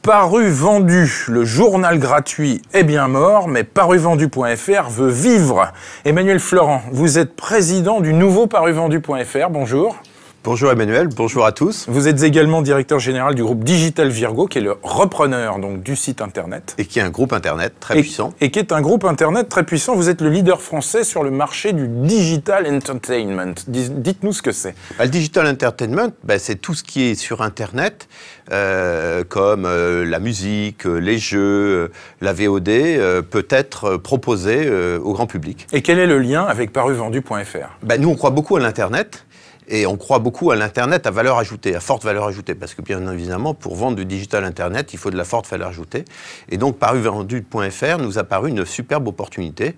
Paru Vendu, le journal gratuit est bien mort, mais paruvendu.fr veut vivre. Emmanuel Florent, vous êtes président du nouveau paruvendu.fr, bonjour. Bonjour Emmanuel, bonjour à tous. Vous êtes également directeur général du groupe Digital Virgo, qui est le repreneur donc, du site internet. Et qui est un groupe internet très puissant. Et qui est un groupe internet très puissant. Vous êtes le leader français sur le marché du digital entertainment. Dites-nous ce que c'est. Le digital entertainment, c'est tout ce qui est sur internet, comme la musique, les jeux, la VOD, peut être proposé au grand public. Et quel est le lien avec paruvendu.fr? Nous, on croit beaucoup à l'internet. Et on croit beaucoup à l'Internet à valeur ajoutée, à forte valeur ajoutée. Parce que bien évidemment, pour vendre du digital Internet, il faut de la forte valeur ajoutée. Et donc, paruvendu.fr nous a paru une superbe opportunité.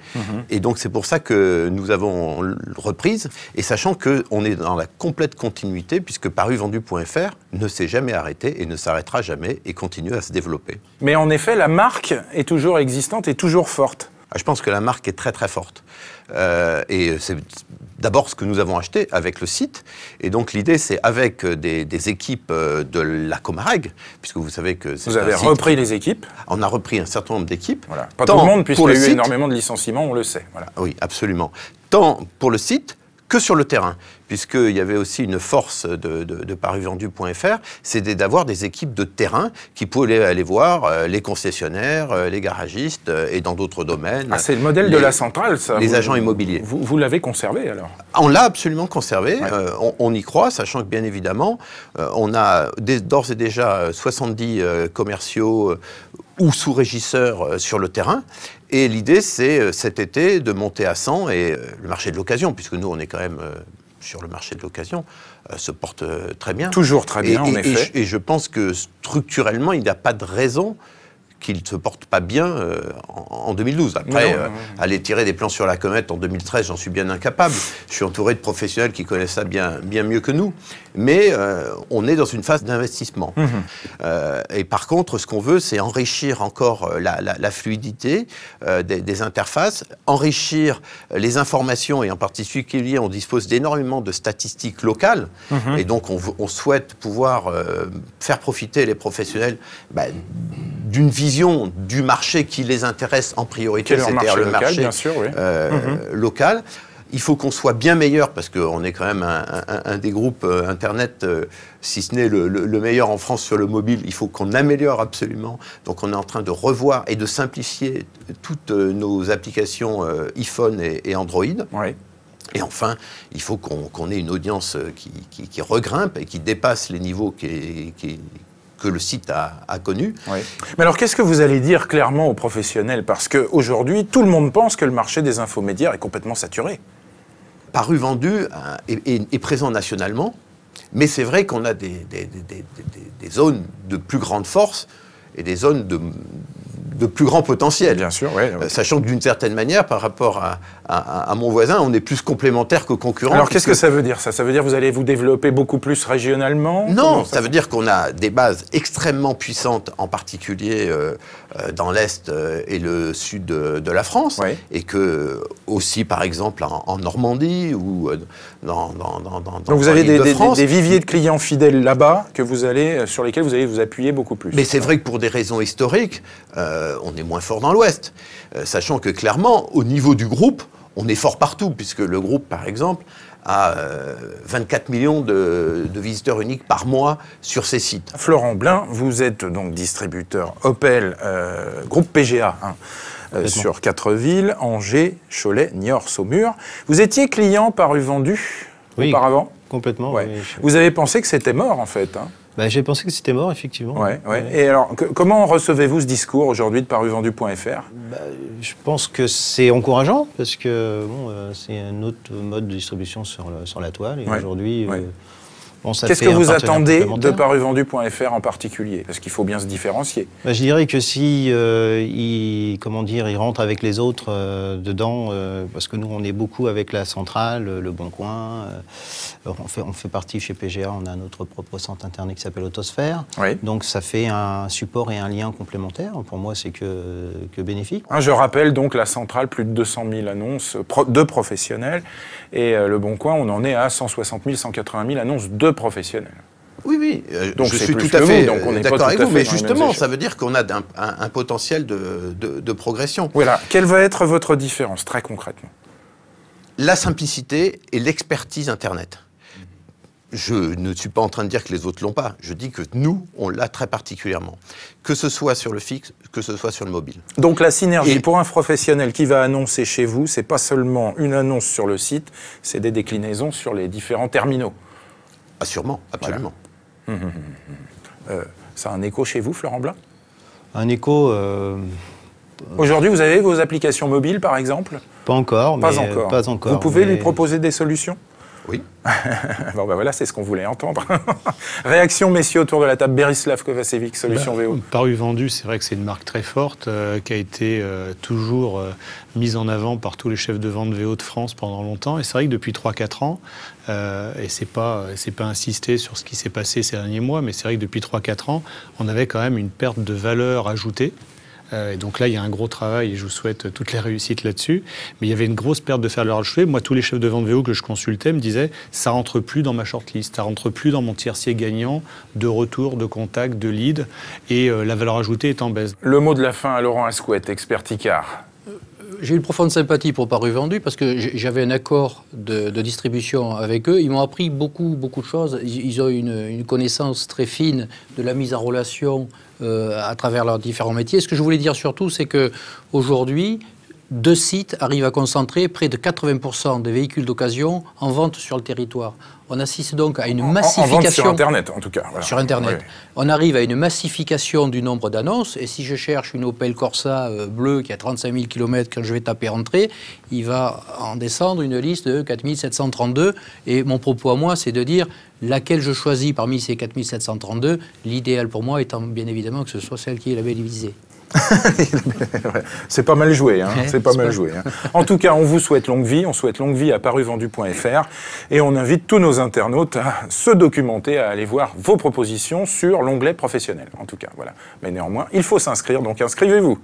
Et donc, c'est pour ça que nous avons reprise. Et sachant qu'on est dans la complète continuité, puisque paruvendu.fr ne s'est jamais arrêté et ne s'arrêtera jamais et continue à se développer. Mais en effet, la marque est toujours existante et toujours forte. Je pense que la marque est très très forte. Et c'est d'abord ce que nous avons acheté avec le site. Et donc l'idée, c'est avec des équipes de la Comareg, puisque vous savez que c'est Vous avez repris les équipes. On a repris un certain nombre d'équipes. Voilà. Pas tout le monde, puisqu'il y a eu énormément de licenciements, on le sait. Voilà. Oui, absolument. Tant pour le site que sur le terrain, puisqu'il y avait aussi une force de paruvendu.fr, c'était d'avoir des équipes de terrain qui pouvaient aller voir les concessionnaires, les garagistes et dans d'autres domaines. Ah, c'est le modèle de la centrale, ça. Les agents immobiliers. Vous l'avez conservé, alors? On l'a absolument conservé. Ouais. On y croit, sachant que, bien évidemment, on a d'ores et déjà 70 commerciaux ou sous-régisseurs sur le terrain. Et l'idée, c'est cet été de monter à 100 et le marché de l'occasion, puisque nous, on est quand même sur le marché de l'occasion, se porte très bien. Toujours très bien, en effet. Et je pense que structurellement, il n'y a pas de raison qu'il ne se porte pas bien en 2012. Après, aller tirer des plans sur la comète en 2013, j'en suis bien incapable. Je suis entouré de professionnels qui connaissent ça bien mieux que nous. Mais on est dans une phase d'investissement. Et par contre, ce qu'on veut, c'est enrichir encore la fluidité des interfaces, enrichir les informations, et en particulier, on dispose d'énormément de statistiques locales. Et donc, on souhaite pouvoir faire profiter les professionnels d'une vision du marché qui les intéresse en priorité, c'est-à-dire le marché bien sûr, oui. Local. Il faut qu'on soit bien meilleur, parce qu'on est quand même un des groupes Internet, si ce n'est le meilleur en France sur le mobile. Il faut qu'on améliore absolument. Donc on est en train de revoir et de simplifier toutes nos applications iPhone et Android. Oui. Et enfin, il faut qu'on ait une audience qui regrimpe et qui dépasse les niveaux que le site a connu. Oui. Mais alors, qu'est-ce que vous allez dire clairement aux professionnels? Parce qu'aujourd'hui, tout le monde pense que le marché des infomédiaires est complètement saturé. Paruvendu est présent nationalement, mais c'est vrai qu'on a des zones de plus grande force et des zones de plus grand potentiel. Bien sûr, oui. Sachant que d'une certaine manière, par rapport à mon voisin, on est plus complémentaires que concurrents. Alors qu'est-ce que ça veut dire, ça? Ça veut dire que vous allez vous développer beaucoup plus régionalement? Non, ça veut dire qu'on a des bases extrêmement puissantes, en particulier dans l'Est et le Sud de la France, oui. Et que aussi, par exemple, en Normandie ou dans Donc vous avez l'Île-de-France. des viviers de clients fidèles là-bas sur lesquels vous allez vous appuyer beaucoup plus. Mais c'est vrai que pour des raisons historiques, on est moins fort dans l'Ouest. Sachant que clairement, au niveau du groupe, on est fort partout, puisque le groupe, par exemple, a 24 millions de visiteurs uniques par mois sur ses sites. Florent Blin, vous êtes donc distributeur Opel, groupe PGA, sur 4 villes, Angers, Cholet, Niort, Saumur. Vous étiez client Paruvendu auparavant? Complètement. Ouais. Oui. Vous avez pensé que c'était mort, en fait, J'ai pensé que c'était mort, effectivement. Ouais. Et alors, comment recevez-vous ce discours aujourd'hui de paruvendu.fr? Je pense que c'est encourageant, parce que c'est un autre mode de distribution sur la toile. Et aujourd'hui, qu'est-ce que vous attendez de paruvendu.fr en particulier? Parce qu'il faut bien se différencier. Je dirais que si il rentre avec les autres dedans, parce que nous, on est beaucoup avec la centrale, le Bon Coin. On fait partie chez PGA, on a notre propre centre internet qui s'appelle Autosphère. Oui. Donc ça fait un support et un lien complémentaire. Pour moi, c'est que bénéfique. Je rappelle donc la centrale, plus de 200 000 annonces de professionnels. Et le Bon Coin, on en est à 160 000, 180 000 annonces de professionnels. Oui. Donc je c'est suis plus tout à que fait vous, donc on n'est pas d'accord avec tout à vous, fait mais dans les mêmes justement, échelles. ça veut dire qu'on a un potentiel de progression. Voilà. Quelle va être votre différence, très concrètement? La simplicité et l'expertise Internet. Je ne suis pas en train de dire que les autres l'ont pas. Je dis que nous, on l'a très particulièrement. Que ce soit sur le fixe, que ce soit sur le mobile. Donc la synergie, pour un professionnel qui va annoncer chez vous, c'est pas seulement une annonce sur le site, c'est des déclinaisons sur les différents terminaux. Sûrement, absolument. Voilà. Ça a un écho chez vous, Florent Blin? Un écho... Aujourd'hui, vous avez vos applications mobiles, par exemple? Pas encore, mais... Pas encore. Vous pouvez lui proposer des solutions? Oui. Bon, ben voilà, c'est ce qu'on voulait entendre. Réaction, messieurs, autour de la table. Berislav Kovacevic, Solution VO. Paru Vendu, c'est vrai que c'est une marque très forte qui a été toujours mise en avant par tous les chefs de vente VO de France pendant longtemps. Et c'est vrai que depuis 3-4 ans, et c'est pas insister sur ce qui s'est passé ces derniers mois, mais c'est vrai que depuis 3-4 ans, on avait quand même une perte de valeur ajoutée. Et donc là, il y a un gros travail et je vous souhaite toutes les réussites là-dessus. Mais il y avait une grosse perte de valeur ajoutée. Moi, tous les chefs de vente VO que je consultais me disaient ça rentre plus dans ma shortlist, ça rentre plus dans mon tiercier gagnant de retour, de contact, de lead. Et la valeur ajoutée est en baisse. Le mot de la fin à Laurent Ascouette, expert Icare. J'ai une profonde sympathie pour Paru Vendu parce que j'avais un accord de distribution avec eux. Ils m'ont appris beaucoup de choses. Ils ont une connaissance très fine de la mise en relation à travers leurs différents métiers. Ce que je voulais dire surtout, c'est qu'aujourd'hui, 2 sites arrivent à concentrer près de 80% des véhicules d'occasion en vente sur le territoire. On assiste donc à une massification... En vente sur Internet, en tout cas. Voilà. Sur Internet. Oui. On arrive à une massification du nombre d'annonces. Et si je cherche une Opel Corsa bleue qui a 35 000 km, quand je vais taper entrée, il va en descendre une liste de 4 732. Et mon propos à moi, c'est de dire laquelle je choisis parmi ces 4 732. L'idéal pour moi étant bien évidemment que ce soit celle qui est labellisée. C'est pas mal joué, hein. C'est pas mal joué. Hein. En tout cas, on vous souhaite longue vie, on souhaite longue vie à paruvendu.fr et on invite tous nos internautes à se documenter, à aller voir vos propositions sur l'onglet professionnel. En tout cas, voilà. Mais néanmoins, il faut s'inscrire, donc inscrivez-vous.